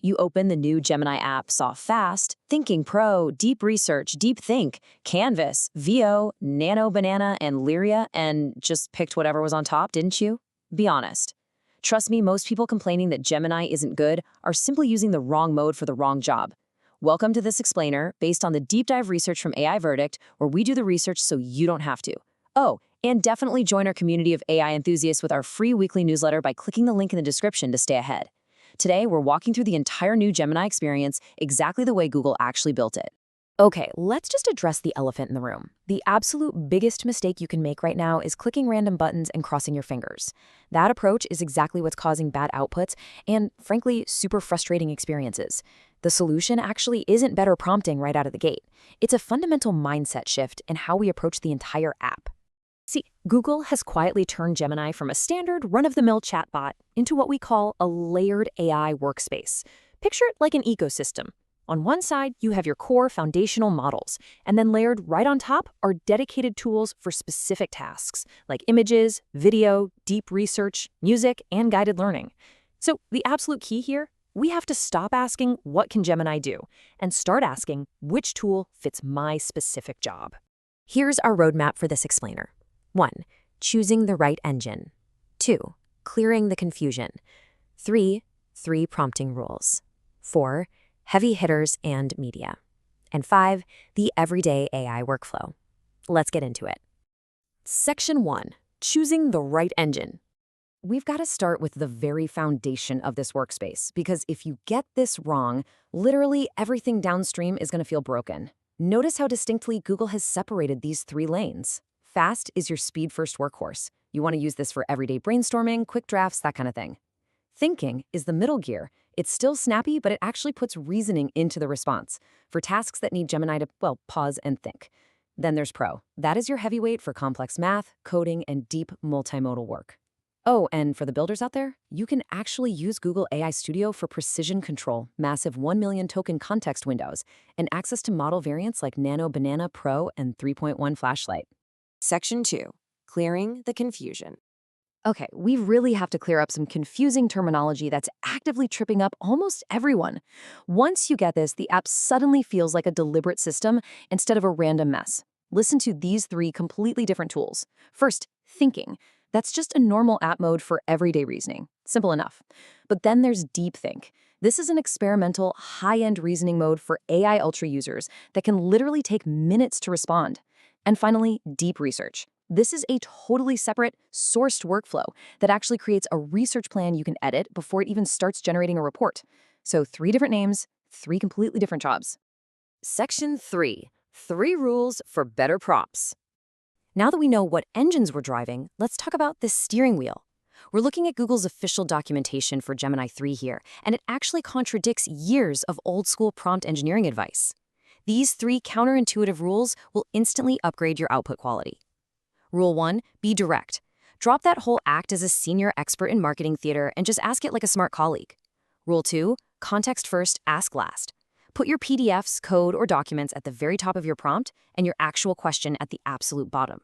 You open the new Gemini app, saw Fast, Thinking Pro, Deep Research, Deep Think, Canvas, VO, Nano Banana, and Lyria, and just picked whatever was on top, didn't you? Be honest. Trust me, most people complaining that Gemini isn't good are simply using the wrong mode for the wrong job. Welcome to this explainer, based on the deep dive research from AI Verdict, where we do the research so you don't have to. Oh, and definitely join our community of AI enthusiasts with our free weekly newsletter by clicking the link in the description to stay ahead. Today, we're walking through the entire new Gemini experience exactly the way Google actually built it. Okay, let's just address the elephant in the room. The absolute biggest mistake you can make right now is clicking random buttons and crossing your fingers. That approach is exactly what's causing bad outputs and, frankly, super frustrating experiences. The solution actually isn't better prompting right out of the gate. It's a fundamental mindset shift in how we approach the entire app. See, Google has quietly turned Gemini from a standard run-of-the-mill chatbot into what we call a layered AI workspace. Picture it like an ecosystem. On one side, you have your core foundational models, and then layered right on top are dedicated tools for specific tasks, like images, video, deep research, music, and guided learning. So the absolute key here, we have to stop asking, what can Gemini do? And start asking, which tool fits my specific job? Here's our roadmap for this explainer. 1. Choosing the right engine. 2. Clearing the confusion. 3. 3 prompting rules. 4. Heavy hitters and media. And 5. The everyday AI workflow. Let's get into it. Section 1. Choosing the right engine. We've got to start with the very foundation of this workspace, because if you get this wrong, literally everything downstream is going to feel broken. Notice how distinctly Google has separated these 3 lanes. Fast is your speed-first workhorse. You want to use this for everyday brainstorming, quick drafts, that kind of thing. Thinking is the middle gear. It's still snappy, but it actually puts reasoning into the response for tasks that need Gemini to, well, pause and think. Then there's Pro. That is your heavyweight for complex math, coding, and deep multimodal work. Oh, and for the builders out there, you can actually use Google AI Studio for precision control, massive 1 million token context windows, and access to model variants like Nano Banana Pro and 3.1 flashlight. Section 2. Clearing the confusion. Okay, we really have to clear up some confusing terminology that's actively tripping up almost everyone. Once you get this, the app suddenly feels like a deliberate system instead of a random mess. Listen to these 3 completely different tools. First, thinking. That's just a normal app mode for everyday reasoning. Simple enough. But then there's Deep Think. This is an experimental, high-end reasoning mode for AI Ultra users that can literally take minutes to respond. And finally, Deep Research. This is a totally separate, sourced workflow that actually creates a research plan you can edit before it even starts generating a report. So 3 different names, 3 completely different jobs. Section 3. 3 rules for better prompts. Now that we know what engines we're driving, let's talk about the steering wheel. We're looking at Google's official documentation for Gemini 3 here, and it actually contradicts years of old-school prompt engineering advice. These 3 counterintuitive rules will instantly upgrade your output quality. Rule 1, be direct. Drop that whole act as a senior expert in marketing theater and just ask it like a smart colleague. Rule 2, context first, ask last. Put your PDFs, code, or documents at the very top of your prompt and your actual question at the absolute bottom.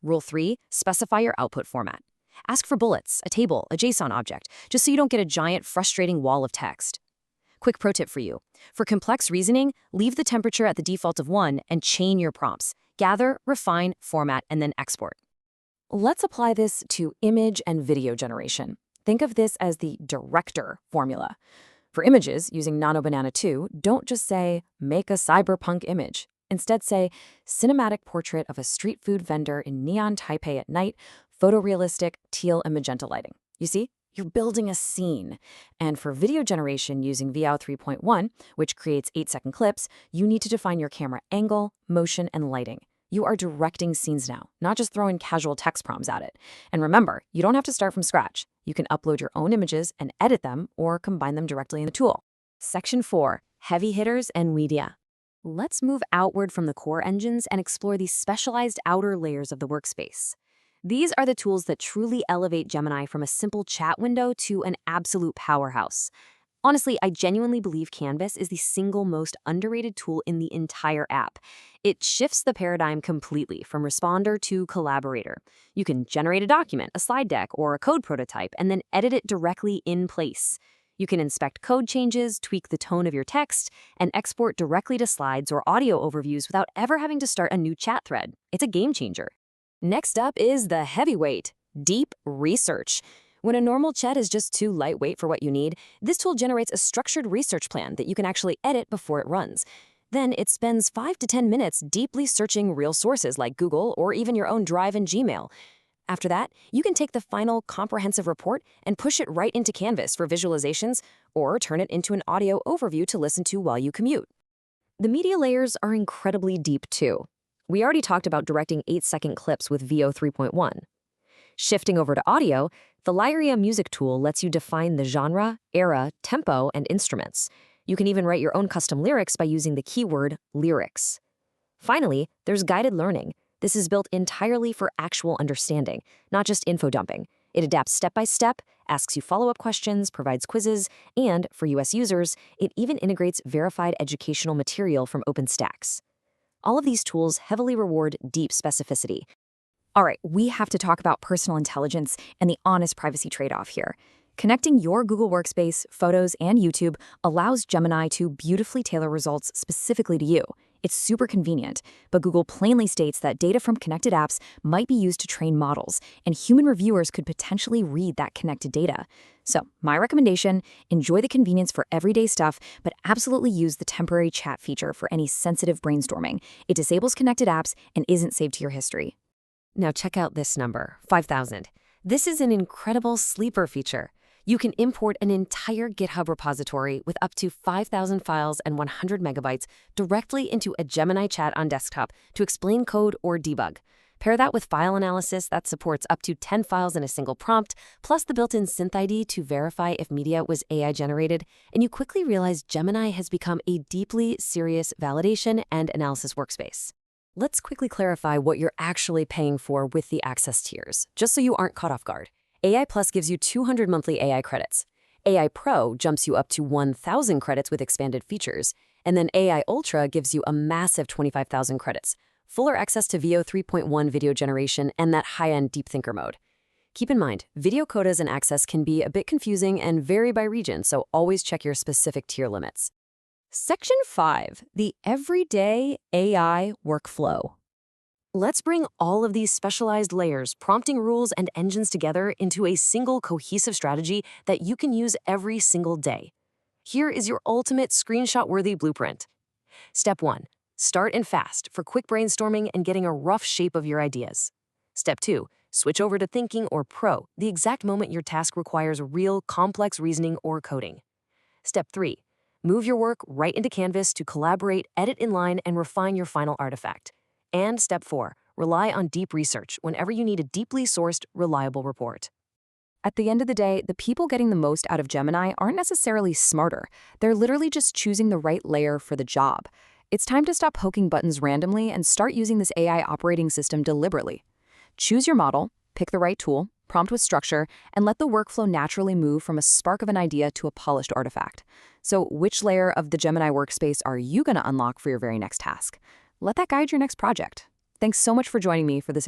Rule 3, specify your output format. Ask for bullets, a table, a JSON object, just so you don't get a giant, frustrating wall of text. Quick pro tip for you. For complex reasoning, leave the temperature at the default of 1 and chain your prompts. Gather, refine, format, and then export. Let's apply this to image and video generation. Think of this as the director formula. For images, using Nano Banana 2, don't just say, make a cyberpunk image. Instead say, cinematic portrait of a street food vendor in neon Taipei at night, photorealistic, teal and magenta lighting. You see? You're building a scene. And for video generation using VO 3.1, which creates 8-second clips, you need to define your camera angle, motion, and lighting. You are directing scenes now, not just throwing casual text prompts at it. And remember, you don't have to start from scratch. You can upload your own images and edit them or combine them directly in the tool. Section 4, heavy hitters and media. Let's move outward from the core engines and explore these specialized outer layers of the workspace. These are the tools that truly elevate Gemini from a simple chat window to an absolute powerhouse. Honestly, I genuinely believe Canvas is the single most underrated tool in the entire app. It shifts the paradigm completely from responder to collaborator. You can generate a document, a slide deck, or a code prototype, and then edit it directly in place. You can inspect code changes, tweak the tone of your text, and export directly to slides or audio overviews without ever having to start a new chat thread. It's a game changer. Next up is the heavyweight, deep research. When a normal chat is just too lightweight for what you need, this tool generates a structured research plan that you can actually edit before it runs. Then it spends 5 to 10 minutes deeply searching real sources like Google or even your own Drive and Gmail. After that, you can take the final comprehensive report and push it right into Canvas for visualizations or turn it into an audio overview to listen to while you commute. The media layers are incredibly deep too. We already talked about directing 8-second clips with VO 3.1. Shifting over to audio, the Lyria music tool lets you define the genre, era, tempo, and instruments. You can even write your own custom lyrics by using the keyword lyrics. Finally, there's guided learning. This is built entirely for actual understanding, not just info dumping. It adapts step by step, asks you follow-up questions, provides quizzes, and, for US users, it even integrates verified educational material from OpenStax. All of these tools heavily reward deep specificity. All right, we have to talk about personal intelligence and the honest privacy trade-off here. Connecting your Google Workspace, Photos, and YouTube allows Gemini to beautifully tailor results specifically to you. It's super convenient, but Google plainly states that data from connected apps might be used to train models, and human reviewers could potentially read that connected data. So, my recommendation, enjoy the convenience for everyday stuff, but absolutely use the temporary chat feature for any sensitive brainstorming. It disables connected apps and isn't saved to your history. Now check out this number, 5,000. This is an incredible sleeper feature. You can import an entire GitHub repository with up to 5,000 files and 100 megabytes directly into a Gemini chat on desktop to explain code or debug. Pair that with file analysis that supports up to 10 files in a single prompt, plus the built-in synth ID to verify if media was AI-generated, and you quickly realize Gemini has become a deeply serious validation and analysis workspace. Let's quickly clarify what you're actually paying for with the access tiers, just so you aren't caught off guard. AI Plus gives you 200 monthly AI credits. AI Pro jumps you up to 1,000 credits with expanded features. And then AI Ultra gives you a massive 25,000 credits, fuller access to VO 3.1 video generation and that high-end Deep Thinker mode. Keep in mind, video quotas and access can be a bit confusing and vary by region, so always check your specific tier limits. Section 5, the Everyday AI Workflow. Let's bring all of these specialized layers, prompting rules, and engines together into a single cohesive strategy that you can use every single day. Here is your ultimate screenshot-worthy blueprint. Step 1. Start and fast for quick brainstorming and getting a rough shape of your ideas. Step 2. Switch over to Thinking or Pro the exact moment your task requires real, complex reasoning or coding. Step 3. Move your work right into Canvas to collaborate, edit inline, and refine your final artifact. And Step 4, rely on deep research whenever you need a deeply sourced, reliable report. At the end of the day, the people getting the most out of Gemini aren't necessarily smarter. They're literally just choosing the right layer for the job. It's time to stop poking buttons randomly and start using this AI operating system deliberately. Choose your model, pick the right tool, prompt with structure, and let the workflow naturally move from a spark of an idea to a polished artifact. So which layer of the Gemini workspace are you going to unlock for your very next task? Let that guide your next project. Thanks so much for joining me for this